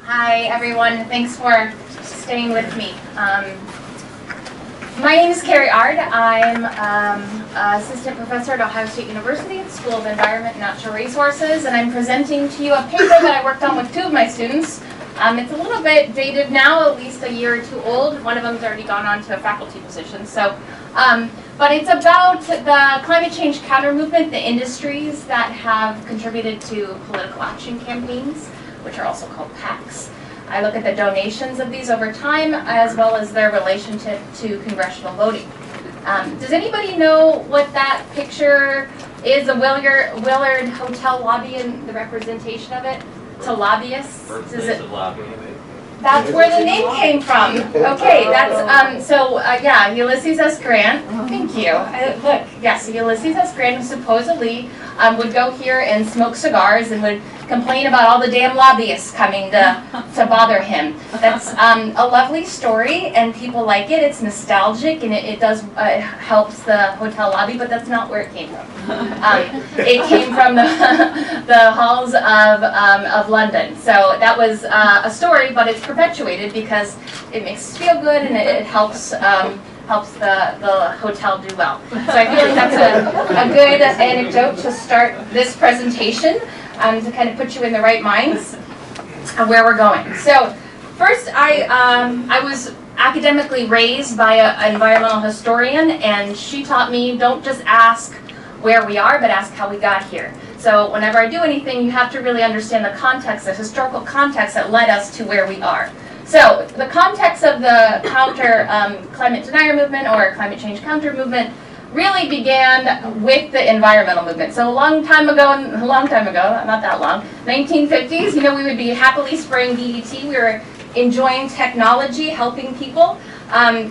Hi, everyone. Thanks for staying with me. My name is Carrie Ard. I'm assistant professor at Ohio State University at the School of Environment and Natural Resources, and I'm presenting to you a paper that I worked on with two of my students. It's a little bit dated now, at least a year or two old. One of them's already gone on to a faculty position. But it's about the climate change counter movement, the industries that have contributed to political action campaigns, which are also called PACs. I look at the donations of these over time, as well as their relationship to congressional voting. Does anybody know what that picture is? A Willard Hotel lobby and the representation of it to lobbyists? Birthplace of lobbying. That's where the name came from. Okay, that's, yeah, Ulysses S. Grant. Thank you. Look, yes, Ulysses S. Grant supposedly would go here and smoke cigars and would complain about all the damn lobbyists coming to bother him. That's a lovely story, and people like it. It's nostalgic, and it helps the hotel lobby, but that's not where it came from. It came from the halls of London. So that was a story, but it's perpetuated because it makes us feel good, and it helps the hotel do well. So I feel like that's a good anecdote to start this presentation, to kind of put you in the right minds of where we're going. So first, I was academically raised by an environmental historian, and she taught me don't just ask where we are, but ask how we got here. So whenever I do anything, you have to really understand the context, the historical context that led us to where we are. So the context of the climate denier movement or climate change counter movement really began with the environmental movement. So a long time ago, not that long, 1950s, we would be happily spraying DDT. We were enjoying technology, helping people.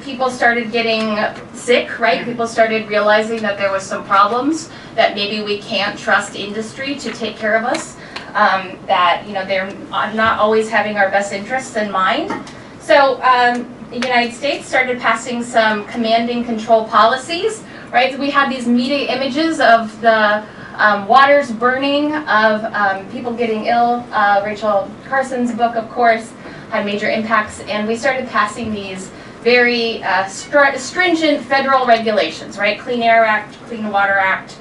People started getting sick, right? People started realizing that there was some problems, that maybe we can't trust industry to take care of us. That they're not always having our best interests in mind. So the United States started passing some command and control policies, right? We had these media images of the waters burning, of people getting ill. Rachel Carson's book, of course, had major impacts, and we started passing these very stringent federal regulations, right? Clean Air Act, Clean Water Act.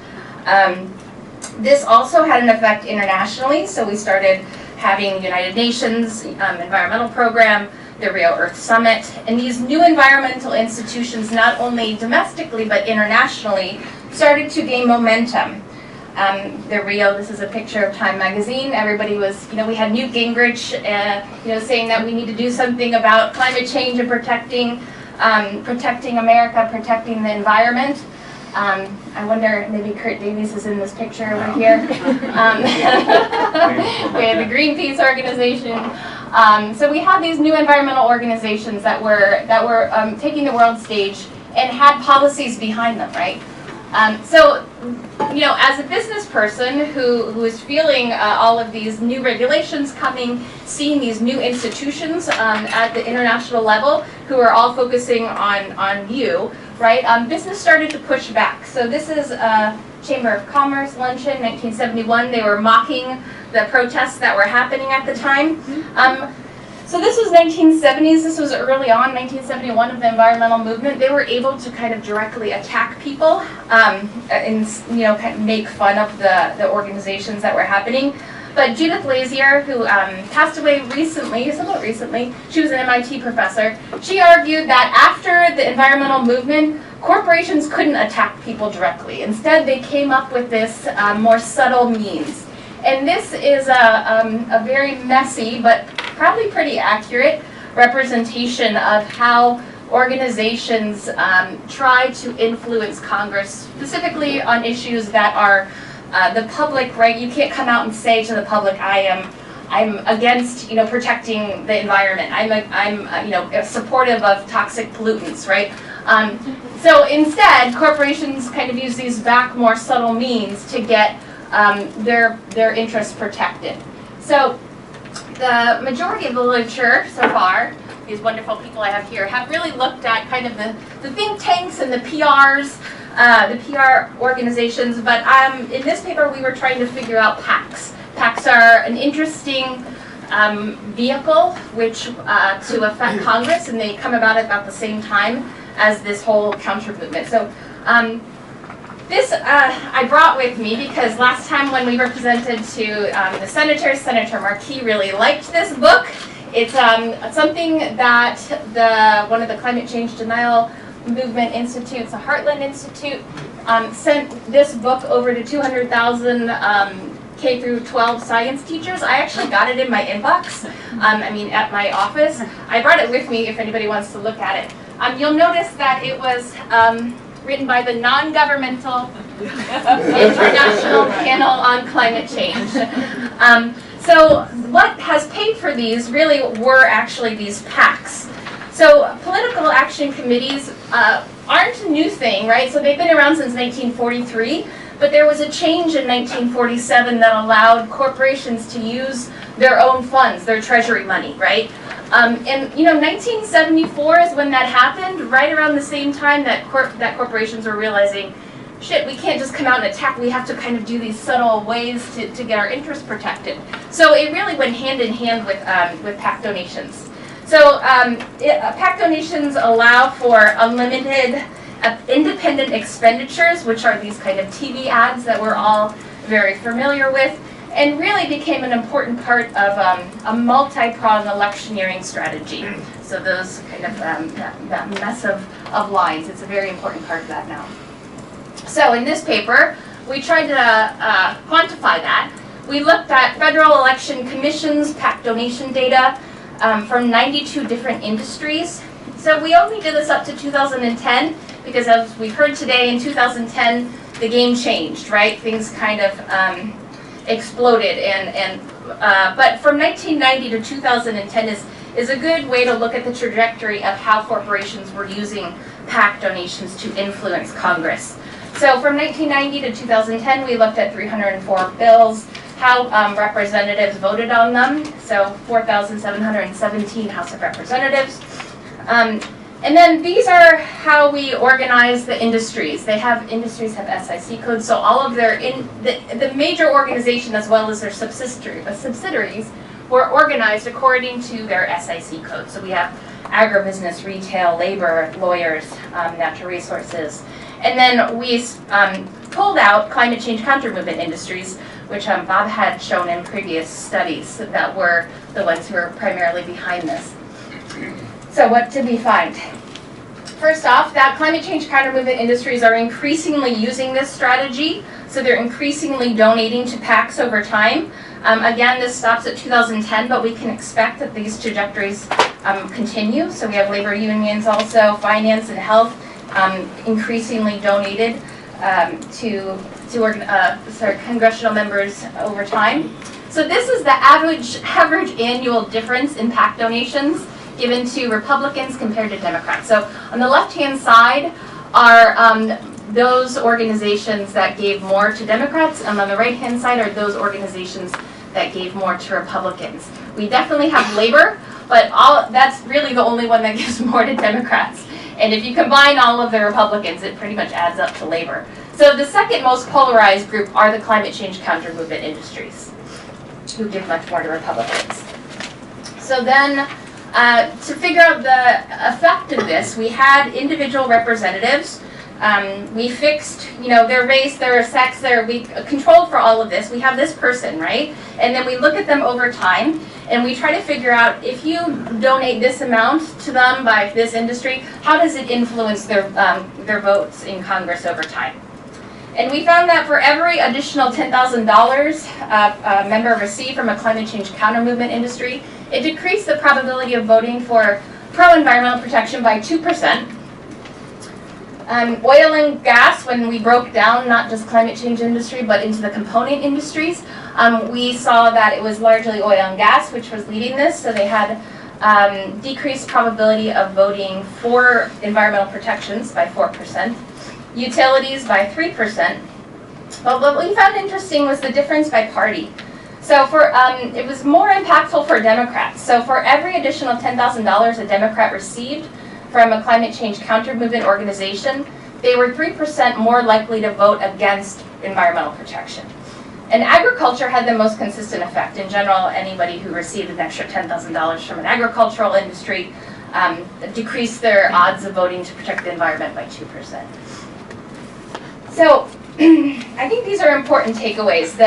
This also had an effect internationally, so we started having United Nations environmental program, the Rio Earth Summit, and these new environmental institutions, not only domestically but internationally, started to gain momentum. The Rio, this is a picture of Time magazine. Everybody was, we had Newt Gingrich, saying that we need to do something about climate change and protecting America, protecting the environment. I wonder, maybe Kurt Davies is in this picture over here. We had the Greenpeace organization. So we had these new environmental organizations that were taking the world stage and had policies behind them, right? So, as a business person who is feeling all of these new regulations coming, seeing these new institutions at the international level who are all focusing on you, right? Business started to push back. So this is a Chamber of Commerce luncheon, 1971. They were mocking the protests that were happening at the time. So this was 1970s. This was early on, 1971 of the environmental movement. They were able to kind of directly attack people and kind of make fun of the organizations that were happening. But Judith Lazier, who passed away somewhat recently, she was an MIT professor. She argued that after the environmental movement, corporations couldn't attack people directly. Instead, they came up with this more subtle means. And this is a very messy, but probably pretty accurate representation of how organizations try to influence Congress, specifically on issues that are the public, right? You can't come out and say to the public, I'm against, protecting the environment. I'm supportive of toxic pollutants, right? So instead, corporations kind of use these more subtle means to get their interests protected. So the majority of the literature so far, these wonderful people I have here, have really looked at kind of the think tanks and the PRs, the PR organizations, but in this paper we were trying to figure out PACs. PACs are an interesting vehicle which to affect Congress, and they come about at about the same time as this whole counter movement. So this I brought with me because last time when we were presented to the senators, Senator Markey really liked this book. It's something that one of the climate change denial movement institutes, the Heartland Institute, sent this book over to 200,000 K through 12 science teachers. I actually got it in my inbox, at my office. I brought it with me if anybody wants to look at it. You'll notice that it was written by the Non-Governmental International Panel on Climate Change. So what has paid for these really were actually these PACs. So political action committees aren't a new thing, right? So they've been around since 1943, but there was a change in 1947 that allowed corporations to use their own funds, their treasury money, right? And 1974 is when that happened, right around the same time that corporations were realizing, shit, we can't just come out and attack, we have to kind of do these subtle ways to get our interests protected. So it really went hand in hand with PAC donations. So PAC donations allow for unlimited independent expenditures, which are these kind of TV ads that we're all very familiar with, and really became an important part of a multi-pronged electioneering strategy. So those kind of, that mess of lines, it's a very important part of that now. So in this paper, we tried to quantify that. We looked at Federal Election Commission's PAC donation data from 92 different industries. So we only did this up to 2010 because, as we've heard today, in 2010 the game changed, right? Things kind of exploded, but from 1990 to 2010 is a good way to look at the trajectory of how corporations were using PAC donations to influence Congress. So from 1990 to 2010, we looked at 304 bills, how representatives voted on them, so 4,717 House of Representatives. And then these are how we organize the industries. Industries have SIC codes, so all of the major organization as well as their subsidiaries were organized according to their SIC codes. So we have agribusiness, retail, labor, lawyers, natural resources. And then we pulled out climate change counter-movement industries, which Bob had shown in previous studies that were the ones who were primarily behind this. So what did we find? First off, that climate change counter-movement industries are increasingly using this strategy, so they're increasingly donating to PACs over time. Again, this stops at 2010, but we can expect that these trajectories continue. So we have labor unions also, finance and health, increasingly donated to congressional members over time. So this is the average annual difference in PAC donations given to Republicans compared to Democrats. So on the left-hand side are those organizations that gave more to Democrats, and on the right-hand side are those organizations that gave more to Republicans. We definitely have labor, but that's really the only one that gives more to Democrats. And if you combine all of the Republicans, it pretty much adds up to labor. So the second most polarized group are the climate change counter-movement industries, who give much more to Republicans. So then, to figure out the effect of this, we had individual representatives. We fixed, their race, their sex, we controlled for all of this. We have this person, right? And then we look at them over time, and we try to figure out if you donate this amount to them by this industry, how does it influence their votes in Congress over time? And we found that for every additional $10,000 a member received from a climate change counter-movement industry, it decreased the probability of voting for pro-environmental protection by 2%. Oil and gas, when we broke down not just climate change industry, but into the component industries, we saw that it was largely oil and gas which was leading this, so they had decreased probability of voting for environmental protections by 4%. Utilities by 3%. But what we found interesting was the difference by party. So it was more impactful for Democrats. So for every additional $10,000 a Democrat received from a climate change counter-movement organization, they were 3% more likely to vote against environmental protection. And agriculture had the most consistent effect. In general, anybody who received an extra $10,000 from an agricultural industry decreased their odds of voting to protect the environment by 2%. So I think these are important takeaways.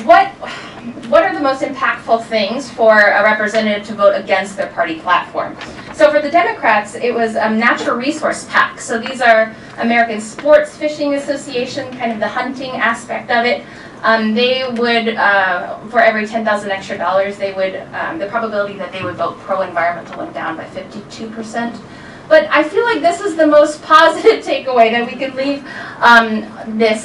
What are the most impactful things for a representative to vote against their party platform? So for the Democrats, it was natural resource PACs. So these are American Sports Fishing Association, kind of the hunting aspect of it. They would, for every $10,000 extra dollars, they would, the probability that they would vote pro-environmental went down by 52%. But I feel like this is the most positive takeaway that we could leave this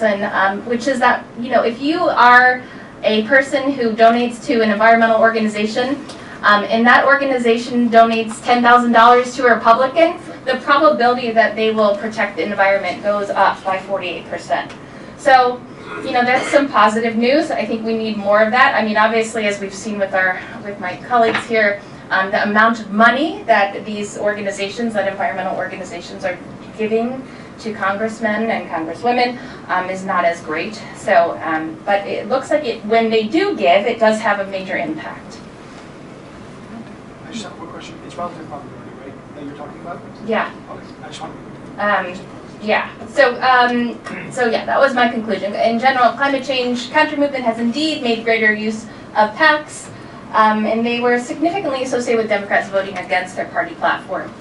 in, which is that, you know, if you are a person who donates to an environmental organization, and that organization donates $10,000 to a Republican, the probability that they will protect the environment goes up by 48%. So, you know, that's some positive news. I think we need more of that. I mean, obviously, as we've seen with my colleagues here, the amount of money that these organizations, that environmental organizations, are giving to congressmen and congresswomen is not as great. So, but it looks like when they do give, it does have a major impact. I just have a quick question. It's relative probability, right, that you're talking about? Yeah. Okay. I just want to... Yeah. So yeah, that was my conclusion. In general, climate change counter movement has indeed made greater use of PACs, and they were significantly associated with Democrats voting against their party platform.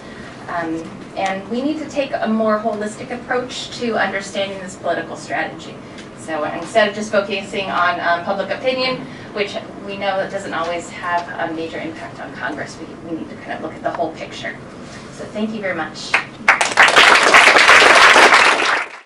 And we need to take a more holistic approach to understanding this political strategy. So instead of just focusing on public opinion, which we know that doesn't always have a major impact on Congress, we need to kind of look at the whole picture. So thank you very much.